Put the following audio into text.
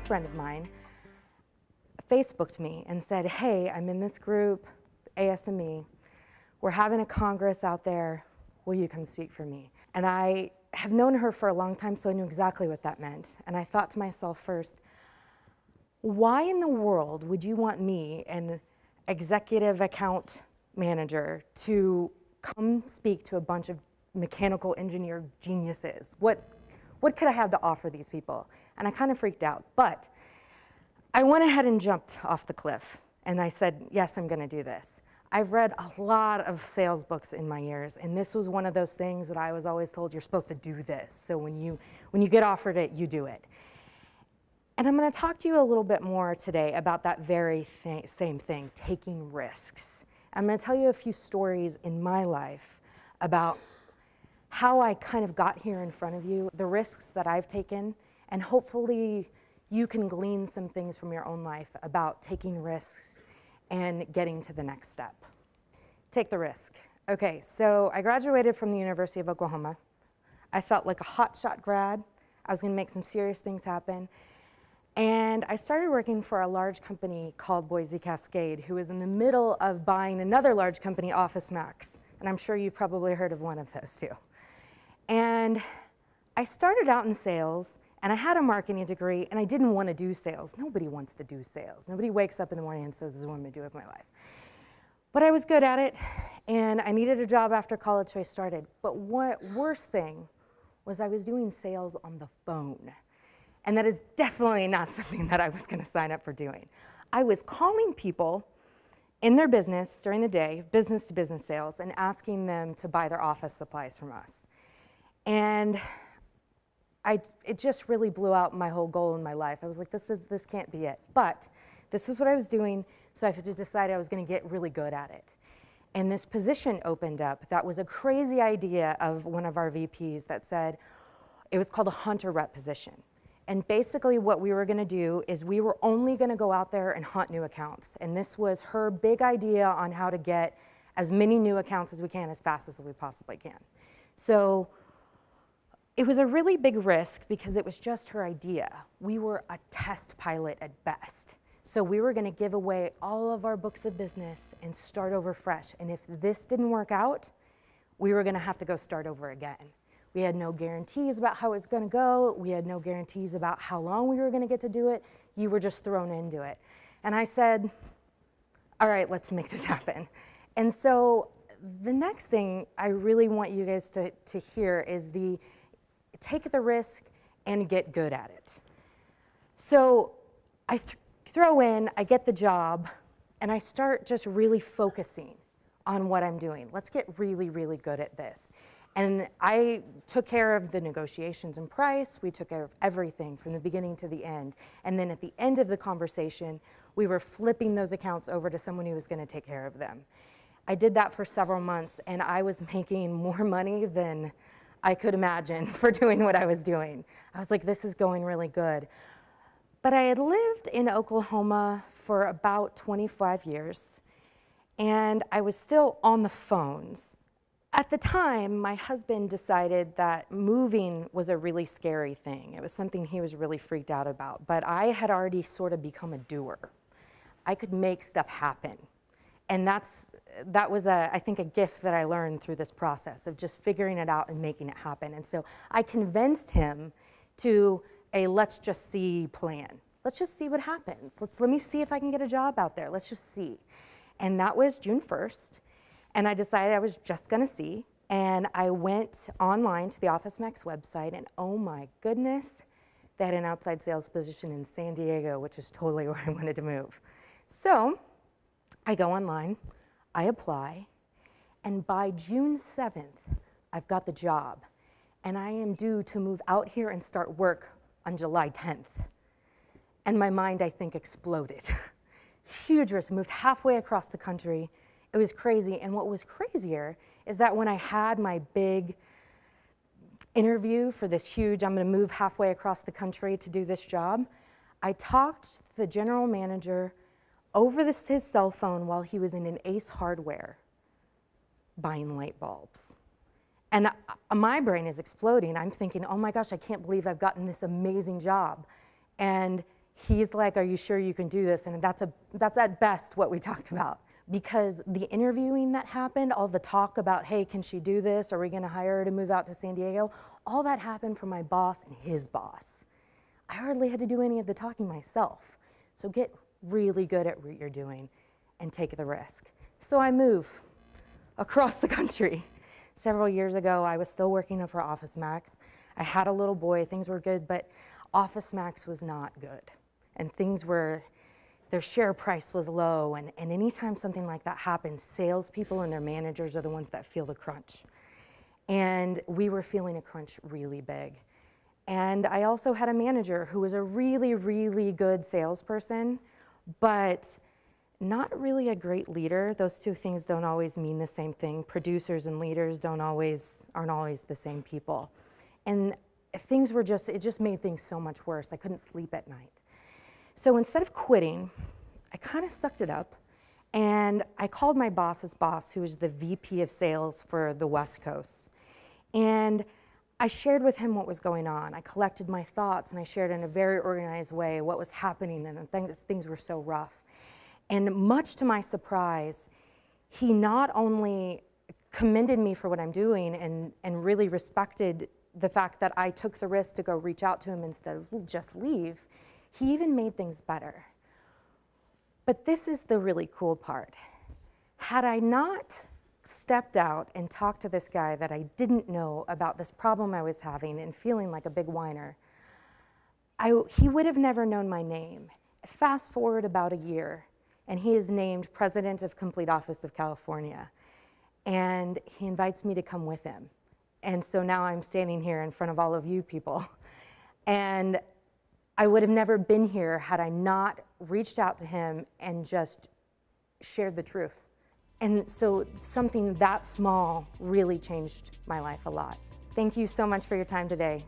friend of mine Facebooked me and said, hey, I'm in this group, ASME. We're having a congress out there. Will you come speak for me? And I have known her for a long time, so I knew exactly what that meant. And I thought to myself first, why in the world would you want me, an executive account manager, to come speak to a bunch of mechanical engineer geniuses? What could I have to offer these people? And I kind of freaked out. But I went ahead and jumped off the cliff. And I said, yes, I'm going to do this. I've read a lot of sales books in my years, and this was one of those things that I was always told, you're supposed to do this. So when you get offered it, you do it. And I'm going to talk to you a little bit more today about that very same thing, taking risks. I'm going to tell you a few stories in my life about how I kind of got here in front of you, the risks that I've taken, and hopefully you can glean some things from your own life about taking risks and getting to the next step. Take the risk. Okay, so I graduated from the University of Oklahoma. I felt like a hotshot grad. I was going to make some serious things happen. And I started working for a large company called Boise Cascade, who was in the middle of buying another large company, Office Max. And I'm sure you've probably heard of one of those too. And I started out in sales, and I had a marketing degree, and I didn't want to do sales. Nobody wants to do sales. Nobody wakes up in the morning and says, this is what I'm going to do with my life. But I was good at it, and I needed a job after college, so I started. But what worst thing was I was doing sales on the phone. And that is definitely not something that I was going to sign up for doing. I was calling people in their business during the day, business-to-business sales, and asking them to buy their office supplies from us. And it just really blew out my whole goal in my life. I was like, this can't be it. But this was what I was doing, so I just decided I was going to get really good at it. And this position opened up that was a crazy idea of one of our VPs that said, it was called a hunter rep position. And basically what we were going to do is we were only going to go out there and hunt new accounts. And this was her big idea on how to get as many new accounts as we can as fast as we possibly can. So it was a really big risk because it was just her idea. We were a test pilot at best. So we were going to give away all of our books of business and start over fresh. And if this didn't work out, we were going to have to go start over again. We had no guarantees about how it was going to go. We had no guarantees about how long we were going to get to do it. You were just thrown into it. And I said, all right, let's make this happen. And so the next thing I really want you guys to hear is take the risk and get good at it. So I throw in, I get the job, and I start just really focusing on what I'm doing. Let's get really, really good at this. And I took care of the negotiations and price. We took care of everything from the beginning to the end. And then at the end of the conversation, we were flipping those accounts over to someone who was going to take care of them. I did that for several months, and I was making more money than I could imagine for doing what I was doing. I was like, this is going really good. But I had lived in Oklahoma for about 25 years, and I was still on the phones. At the time, my husband decided that moving was a really scary thing. It was something he was really freaked out about, but I had already sort of become a doer. I could make stuff happen. And that was, I think, a gift that I learned through this process of just figuring it out and making it happen. And so I convinced him to a let's just see plan. Let's just see what happens. Let me see if I can get a job out there. Let's just see. And that was June 1st. And I decided I was just going to see. And I went online to the Office Max website, and oh my goodness, they had an outside sales position in San Diego, which is totally where I wanted to move. So I go online, I apply, and by June 7th, I've got the job. And I am due to move out here and start work on July 10th. And my mind, I think, exploded. Huge risk, moved halfway across the country. It was crazy. And what was crazier is that when I had my big interview for this huge, I'm going to move halfway across the country to do this job, I talked to the general manager over his cell phone while he was in an Ace Hardware buying light bulbs. And my brain is exploding. I'm thinking, oh my gosh, I can't believe I've gotten this amazing job. And he's like, are you sure you can do this? And that's at best what we talked about. Because the interviewing that happened, all the talk about, hey, can she do this? Are we gonna hire her to move out to San Diego? All that happened from my boss and his boss. I hardly had to do any of the talking myself. So get really good at what you're doing and take the risk. So I move across the country. Several years ago, I was still working for Office Max. I had a little boy, things were good, but Office Max was not good. And their share price was low, and anytime something like that happens, salespeople and their managers are the ones that feel the crunch. And we were feeling a crunch really big. And I also had a manager who was a really, really good salesperson, but not really a great leader. Those two things don't always mean the same thing. Producers and leaders aren't always the same people. And it just made things so much worse. I couldn't sleep at night. So instead of quitting, I kind of sucked it up, and I called my boss's boss, who was the VP of sales for the West Coast. And I shared with him what was going on. I collected my thoughts, and I shared in a very organized way what was happening, and things were so rough. And much to my surprise, he not only commended me for what I'm doing and really respected the fact that I took the risk to go reach out to him instead of just leave, he even made things better. But this is the really cool part. Had I not stepped out and talked to this guy that I didn't know about this problem I was having and feeling like a big whiner, he would have never known my name. Fast forward about a year, and he is named President of Complete Office of California. And he invites me to come with him. And so now I'm standing here in front of all of you people. And I would have never been here had I not reached out to him and just shared the truth. And so something that small really changed my life a lot. Thank you so much for your time today.